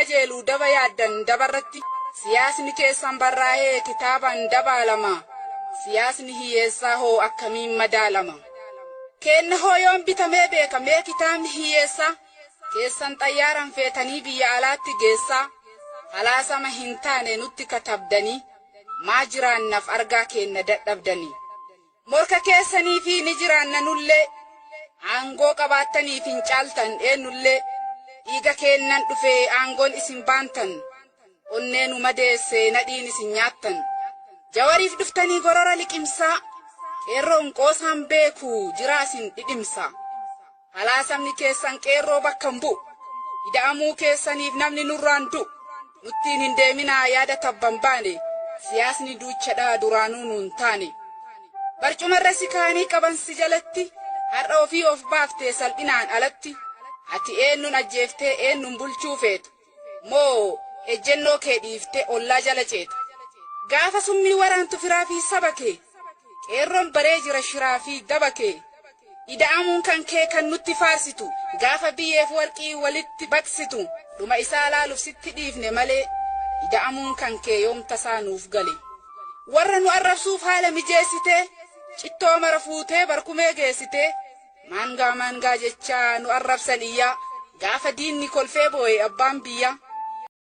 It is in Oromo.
qajeeluu daba yaaddan dabarratti siyaasni keessan barraa'ee kitaaban dabaalama siyaasni hiyyeessaa hoo akkamiin madaalama kenna hooyoon bitamee beekamee kitaabni hiyyeessaa keessan xayyaaran feetanii biyya alaatti geessaa halaasama hin taane nutti katabdanii maa jiraannaaf argaa kenna dadhabdanii morka keessanii fi ni jiraanna nullee aangoo qabaattanii fi caaltan eenullee dhiiga kennan dhufee aangoon isin baantan onneenu madeesse nadhiin isin nyaattan jawariif dhuftanii gorora liqimsaa qeerroon qoosaan beeku jiraasin dhidhimsa halaasamni keessan qeerroo bakkan bu'u ida'amuu keessaniif namni nurraan du'u nuttiin hin deeminaa yaada tabban baane siyaasni duuchadhaa duraanuu nuun taane barcumarra si kaanii qaban si jalatti har'a ofii of baaftee salphinaan alatti ati eenyuun ajjeeftee eenyuun bulchuu feetu moo ejjennoo kee dhiiftee ollaa jala ceetu gaafa summii waraantu firaa fi saba kee qeerroon baree jira shiraa fi daba kee ida'amuun kan kee kan nutti faarsitu gaafa biyyeef warqii walitti baqsitu dhuma isaa laaluuf sitti dhiifne malee ida'amuun kan kee yoom tasaa nuuf gale warra nu arrabsuuf haala mijeessitee cittoo mara fuutee barkumee geessitee maangaa jechaa nu arrabsan iyyaa gaafa diinni kolfee boo'e abbaan biyya